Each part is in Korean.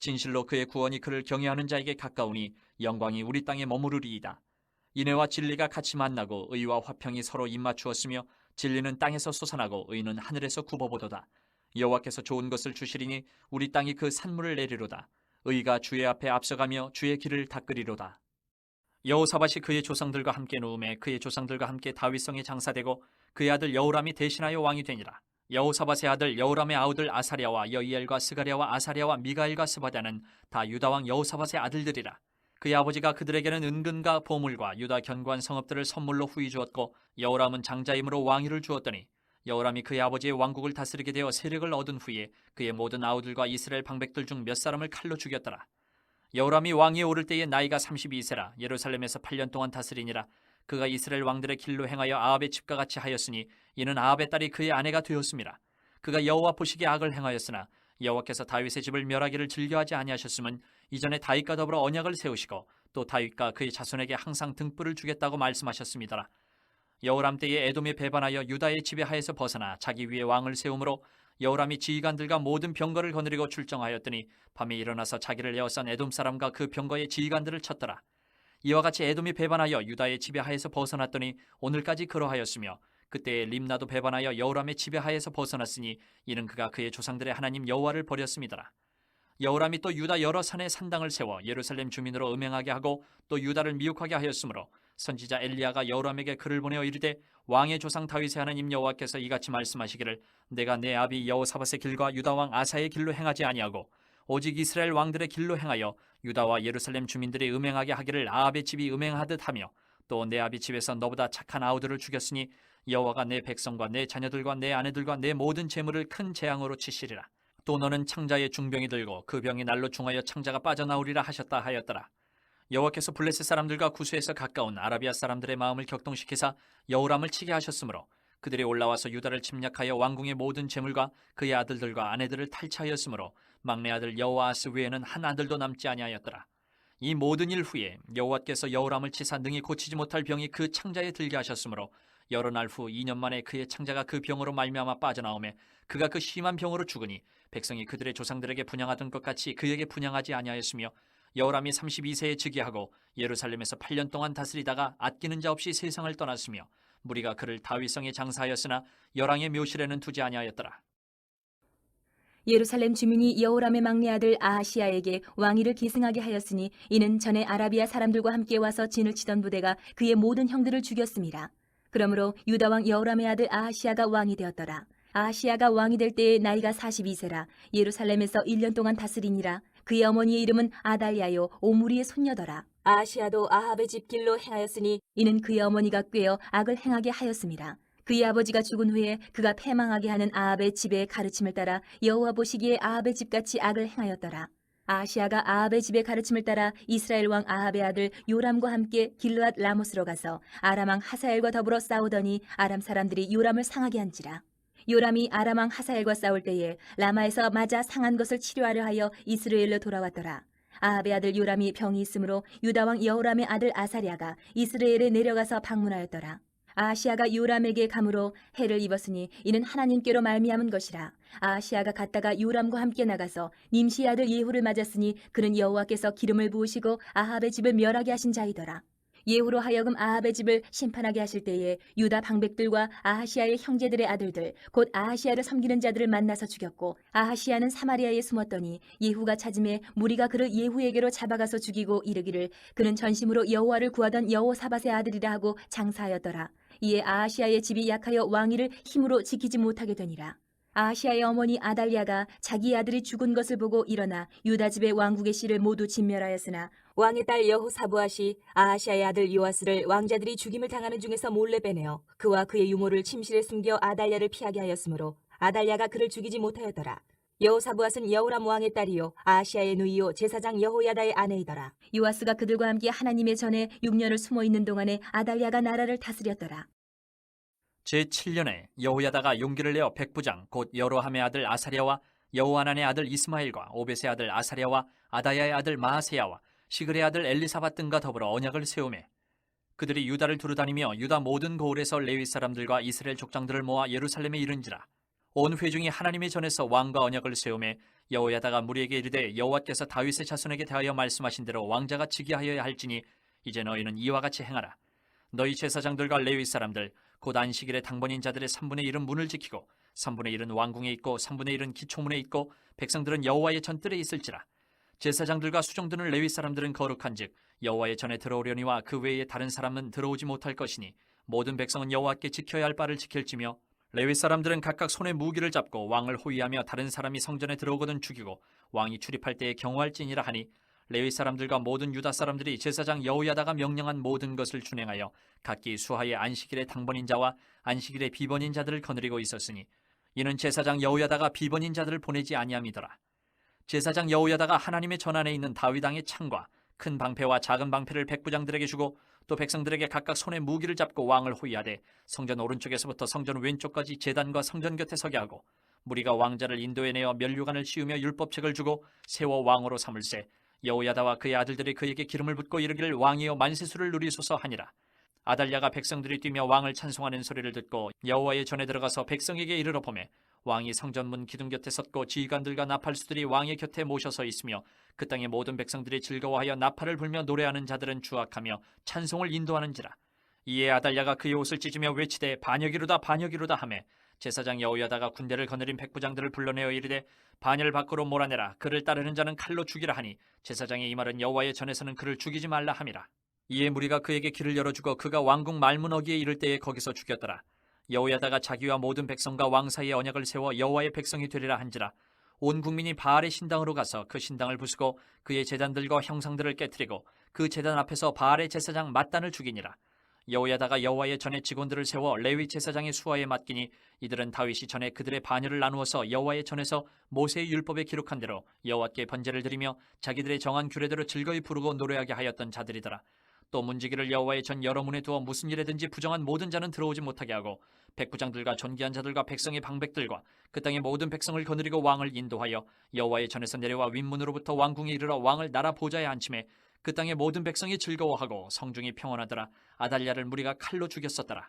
진실로 그의 구원이 그를 경외하는 자에게 가까우니 영광이 우리 땅에 머무르리이다. 인애와 진리가 같이 만나고 의와 화평이 서로 입맞추었으며 진리는 땅에서 솟아나고 의는 하늘에서 굽어보도다. 여호와께서 좋은 것을 주시리니 우리 땅이 그 산물을 내리로다. 의가 주의 앞에 앞서가며 주의 길을 닦으리로다. 여호사밧이 그의 조상들과 함께 누움에 그의 조상들과 함께 다윗성에 장사되고 그의 아들 여호람이 대신하여 왕이 되니라. 여호사밧의 아들 여호람의 아우들 아사랴와 여이엘과 스가랴와 아사랴와 미가엘과 스바다는 다 유다 왕 여호사밧의 아들들이라. 그의 아버지가 그들에게는 은근과 보물과 유다 견고한 성읍들을 선물로 후히 주었고 여호람은 장자임으로 왕위를 주었더니 여호람이 그의 아버지의 왕국을 다스리게 되어 세력을 얻은 후에 그의 모든 아우들과 이스라엘 방백들 중 몇 사람을 칼로 죽였더라. 여호람이 왕위에 오를 때에 나이가 32세라 예루살렘에서 8년 동안 다스리니라. 그가 이스라엘 왕들의 길로 행하여 아합의 집과 같이 하였으니 이는 아합의 딸이 그의 아내가 되었음이라. 그가 여호와 보시기에 악을 행하였으나 여호와께서 다윗의 집을 멸하기를 즐겨하지 아니하셨음은 이전에 다윗과 더불어 언약을 세우시고 또 다윗과 그의 자손에게 항상 등불을 주겠다고 말씀하셨습니다. 여호람 때에 에돔이 배반하여 유다의 지배하에서 벗어나 자기 위에 왕을 세우므로 여호람이 지휘관들과 모든 병거를 거느리고 출정하였더니 밤에 일어나서 자기를 에워싼 에돔 사람과 그 병거의 지휘관들을 쳤더라. 이와 같이 에돔이 배반하여 유다의 지배하에서 벗어났더니 오늘까지 그러하였으며 그때에 림나도 배반하여 여호람의 지배하에서 벗어났으니 이는 그가 그의 조상들의 하나님 여호와를 버렸음이더라. 여호람이 또 유다 여러 산에 산당을 세워 예루살렘 주민으로 음행하게 하고 또 유다를 미혹하게 하였으므로 선지자 엘리야가 여호람에게 글을 보내어 이르되 왕의 조상 다윗의 하나님 여호와께서 이같이 말씀하시기를 내가 내 아비 여호사밧의 길과 유다 왕 아사의 길로 행하지 아니하고 오직 이스라엘 왕들의 길로 행하여 유다와 예루살렘 주민들이 음행하게 하기를 아합의 집이 음행하듯 하며 또 내 아비 집에서 너보다 착한 아우들을 죽였으니 여호와가 내 백성과 내 자녀들과 내 아내들과 내 모든 재물을 큰 재앙으로 치시리라. 또 너는 창자의 중병이 들고 그 병이 날로 중하여 창자가 빠져나오리라 하셨다 하였더라. 여호와께서 블레셋 사람들과 구스에서 가까운 아라비아 사람들의 마음을 격동시키사 여호람을 치게 하셨으므로 그들이 올라와서 유다를 침략하여 왕궁의 모든 재물과 그의 아들들과 아내들을 탈취하였으므로 막내 아들 여호아스 외에는 한 아들도 남지 아니하였더라. 이 모든 일 후에 여호와께서 여호람을 치사 능히 고치지 못할 병이 그 창자에 들게 하셨으므로 여러 날 후 2년 만에 그의 창자가 그 병으로 말미암아 빠져나오매 그가 그 심한 병으로 죽으니 백성이 그들의 조상들에게 분향하던 것 같이 그에게 분향하지 아니하였으며 여호람이 32세에 즉위하고 예루살렘에서 8년 동안 다스리다가 아끼는 자 없이 세상을 떠났으며 무리가 그를 다윗성에 장사하였으나 열왕의 묘실에는 두지 아니하였더라. 예루살렘 주민이 여호람의 막내 아들 아하시야에게 왕위를 계승하게 하였으니 이는 전에 아라비아 사람들과 함께 와서 진을 치던 부대가 그의 모든 형들을 죽였습니다. 그러므로 유다 왕 여호람의 아들 아하시야가 왕이 되었더라. 아하시야가 왕이 될 때에 나이가 42세라 예루살렘에서 1년 동안 다스리니라. 그의 어머니의 이름은 아달랴요 오므리의 손녀더라. 아하시야도 아합의 집 길로 행하였으니 이는 그의 어머니가 꾀어 악을 행하게 하였습니다. 그의 아버지가 죽은 후에 그가 패망하게 하는 아합의 집의 가르침을 따라 여호와 보시기에 아합의 집같이 악을 행하였더라. 아하시야가 아합의 집의 가르침을 따라 이스라엘 왕 아합의 아들 요람과 함께 길르앗 라모스로 가서 아람 왕 하사엘과 더불어 싸우더니 아람 사람들이 요람을 상하게 한지라. 요람이 아람 왕 하사엘과 싸울 때에 라마에서 맞아 상한 것을 치료하려 하여 이스라엘로 돌아왔더라. 아합의 아들 요람이 병이 있으므로 유다 왕 여호람의 아들 아사랴가 이스라엘에 내려가서 방문하였더라. 아하시야가 요람에게 감으로 해를 입었으니 이는 하나님께로 말미암은 것이라. 아하시야가 갔다가 요람과 함께 나가서 님시의 아들 예후를 맞았으니 그는 여호와께서 기름을 부으시고 아합의 집을 멸하게 하신 자이더라. 예후로 하여금 아합의 집을 심판하게 하실 때에 유다 방백들과 아하시야의 형제들의 아들들 곧 아하시야를 섬기는 자들을 만나서 죽였고 아하시야는 사마리아에 숨었더니 예후가 찾음에 무리가 그를 예후에게로 잡아가서 죽이고 이르기를 그는 전심으로 여호와를 구하던 여호사밧의 아들이라 하고 장사하였더라. 이에 아하시야의 집이 약하여 왕위를 힘으로 지키지 못하게 되니라. 아하시야의 어머니 아달랴가 자기 아들이 죽은 것을 보고 일어나 유다 집의 왕국의 씨를 모두 진멸하였으나 왕의 딸 여호사부앗이 아하시야의 아들 요아스를 왕자들이 죽임을 당하는 중에서 몰래 빼내어 그와 그의 유모를 침실에 숨겨 아달랴를 피하게 하였으므로 아달랴가 그를 죽이지 못하였더라. 여호사부앗은 여호람 왕의 딸이요 아하시야의 누이요 제사장 여호야다의 아내이더라. 요아스가 그들과 함께 하나님의 전에 6년을 숨어 있는 동안에 아달랴가 나라를 다스렸더라. 제7년에 여호야다가 용기를 내어 백부장 곧 여로함의 아들 아사랴와 여호하난의 아들 이스마엘과 오벳의 아들 아사랴와 아다야의 아들 마하세야와 시그의 아들 엘리사밧 등과 더불어 언약을 세우매 그들이 유다를 두루다니며 유다 모든 고을에서 레위 사람들과 이스라엘 족장들을 모아 예루살렘에 이른지라. 온 회중이 하나님의 전에서 왕과 언약을 세우매 여호야다가 무리에게 이르되 여호와께서 다윗의 자손에게 대하여 말씀하신 대로 왕자가 즉위하여야 할지니 이제 너희는 이와 같이 행하라. 너희 제사장들과 레위 사람들 곧 안식일의 당번인 자들의 3분의 1은 문을 지키고 3분의 1은 왕궁에 있고 3분의 1은 기초문에 있고 백성들은 여호와의 전뜰에 있을지라. 제사장들과 수종드는 레위 사람들은 거룩한즉 여호와의 전에 들어오려니와 그 외에 다른 사람은 들어오지 못할 것이니 모든 백성은 여호와께 지켜야 할 바를 지킬지며 레위 사람들은 각각 손에 무기를 잡고 왕을 호위하며 다른 사람이 성전에 들어오거든 죽이고 왕이 출입할 때에 경호할지니라 하니 레위 사람들과 모든 유다 사람들이 제사장 여호야다가 명령한 모든 것을 준행하여 각기 수하의 안식일의 당번인 자와 안식일의 비번인 자들을 거느리고 있었으니 이는 제사장 여호야다가 비번인 자들을 보내지 아니함이더라. 제사장 여호야다가 하나님의 전안에 있는 다윗 왕의 창과 큰 방패와 작은 방패를 백부장들에게 주고 또 백성들에게 각각 손에 무기를 잡고 왕을 호위하되 성전 오른쪽에서부터 성전 왼쪽까지 제단과 성전 곁에 서게 하고 무리가 왕자를 인도해내어 면류관을 씌우며 율법책을 주고 세워 왕으로 삼을세 여호야다와 그의 아들들이 그에게 기름을 붓고 이르기를 왕이여 만세수를 누리소서 하니라. 아달랴가 백성들이 뛰며 왕을 찬송하는 소리를 듣고 여호와의 전에 들어가서 백성에게 이르러 보매 왕이 성전문 기둥 곁에 섰고 지휘관들과 나팔수들이 왕의 곁에 모셔서 있으며 그 땅의 모든 백성들이 즐거워하여 나팔을 불며 노래하는 자들은 주악하며 찬송을 인도하는지라. 이에 아달랴가 그의 옷을 찢으며 외치되 반역이로다 반역이로다 하매 제사장 여호야다가 군대를 거느린 백부장들을 불러내어 이르되 반열 밖으로 몰아내라. 그를 따르는 자는 칼로 죽이라 하니 제사장의 이 말은 여호와의 전에서는 그를 죽이지 말라 함이라. 이에 무리가 그에게 길을 열어주고 그가 왕궁 말문어기에 이를 때에 거기서 죽였더라. 여호야다가 자기와 모든 백성과 왕 사이에 언약을 세워 여호와의 백성이 되리라 한지라. 온 국민이 바알의 신당으로 가서 그 신당을 부수고 그의 제단들과 형상들을 깨뜨리고 그 제단 앞에서 바알의 제사장 맏단을 죽이니라. 여호야다가 여호와의 전에 직원들을 세워 레위 제사장의 수하에 맡기니 이들은 다윗이 전에 그들의 반열을 나누어서 여호와의 전에서 모세의 율법에 기록한 대로 여호와께 번제를 드리며 자기들의 정한 규례대로 즐거이 부르고 노래하게 하였던 자들이더라. 또 문지기를 여호와의 전 여러 문에 두어 무슨 일에든지 부정한 모든 자는 들어오지 못하게 하고 백부장들과 존귀한 자들과 백성의 방백들과 그 땅의 모든 백성을 거느리고 왕을 인도하여 여호와의 전에서 내려와 윗문으로부터 왕궁에 이르러 왕을 나라 보좌에 앉히매 그 땅의 모든 백성이 즐거워하고 성중이 평온하더라. 아달랴를 무리가 칼로 죽였었더라.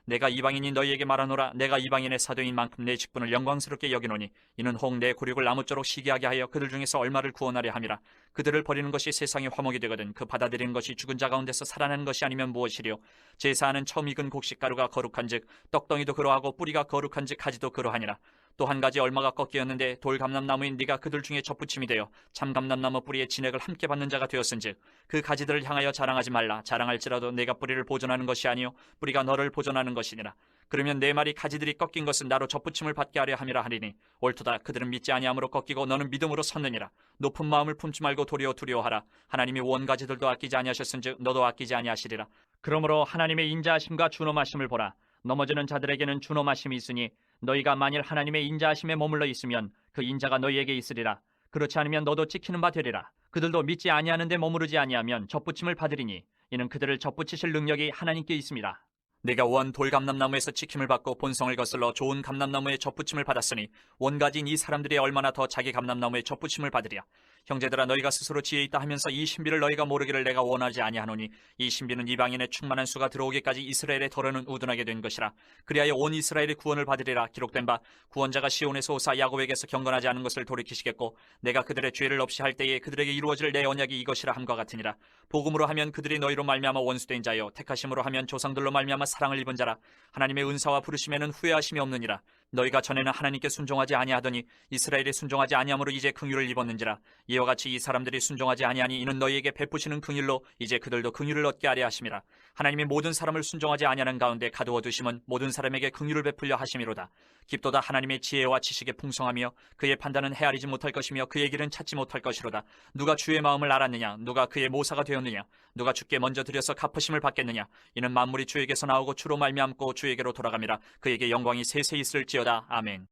내가 이방인이 너희에게 말하노라. 내가 이방인의 사도인 만큼 내 직분을 영광스럽게 여기노니 이는 혹 내 굴욕을 아무쪼록 시기하게 하여 그들 중에서 얼마를 구원하려 함이라. 그들을 버리는 것이 세상의 화목이 되거든 그 받아들이는 것이 죽은 자 가운데서 살아나는 것이 아니면 무엇이리요. 제사하는 처음 익은 곡식가루가 거룩한즉 떡덩이도 그러하고 뿌리가 거룩한즉 가지도 그러하니라. 또 한 가지 얼마가 꺾이었는데 돌 감람나무인 네가 그들 중에 접붙임이 되어 참 감람나무 뿌리의 진액을 함께 받는 자가 되었은즉 그 가지들을 향하여 자랑하지 말라. 자랑할지라도 내가 뿌리를 보존하는 것이 아니요 뿌리가 너를 보존하는 것이니라. 그러면 내 말이 가지들이 꺾인 것은 나로 접붙임을 받게 하려 함이라 하리니 옳도다. 그들은 믿지 아니함으로 꺾이고 너는 믿음으로 섰느니라. 높은 마음을 품지 말고 도리어 두려워하라. 하나님이 원 가지들도 아끼지 아니하셨은즉 너도 아끼지 아니하시리라. 그러므로 하나님의 인자하심과 준엄하심을 보라. 넘어지는 자들에게는 준엄하심이 있으니 너희가 만일 하나님의 인자하심에 머물러 있으면 그 인자가 너희에게 있으리라. 그렇지 않으면 너도 찍히는 바 되리라. 그들도 믿지 아니하는데 머무르지 아니하면 접붙임을 받으리니 이는 그들을 접붙이실 능력이 하나님께 있습니다. 내가 원 돌감람나무에서 지킴을 받고 본성을 거슬러 좋은 감람나무에 접붙임을 받았으니 원가진 이 사람들이 얼마나 더 자기 감람나무에 접붙임을 받으랴. 형제들아 너희가 스스로 지혜 있다 하면서 이 신비를 너희가 모르기를 내가 원하지 아니하노니 이 신비는 이방인의 충만한 수가 들어오기까지 이스라엘의 덫은 우둔하게 된 것이라. 그리하여 온 이스라엘의 구원을 받으리라. 기록된 바 구원자가 시온에서 오사 야곱에게서 경건하지 않은 것을 돌이키시겠고 내가 그들의 죄를 없이 할 때에 그들에게 이루어질 내 언약이 이것이라 함과 같으니라. 복음으로 하면 그들이 너희로 말미암아 원수된 자요 택하심으로 하면 조상들로 말미암아 사랑을 입은 자라. 하나님의 은사와 부르심에는 후회하심이 없느니라. 너희가 전에는 하나님께 순종하지 아니하더니 이스라엘이 순종하지 아니함으로 이제 긍휼을 입었는지라. 이와 같이 이 사람들이 순종하지 아니하니 이는 너희에게 베푸시는 긍휼로 이제 그들도 긍휼을 얻게 하려 하심이라. 하나님이 모든 사람을 순종하지 아니하는 가운데 가두어 두심은 모든 사람에게 긍휼을 베풀려 하심이로다. 깊도다 하나님의 지혜와 지식에 풍성하며 그의 판단은 헤아리지 못할 것이며 그의 길은 찾지 못할 것이로다. 누가 주의 마음을 알았느냐? 누가 그의 모사가 되었느냐? 누가 주께 먼저 드려서 갚으심을 받겠느냐? 이는 만물이 주에게서 나오고 주로 말미암고 주에게로 돌아감이라. 그에게 영광이 세세 있을지어다. 아멘.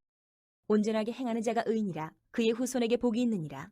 온전하게 행하는 자가 의인이라. 그의 후손에게 복이 있느니라.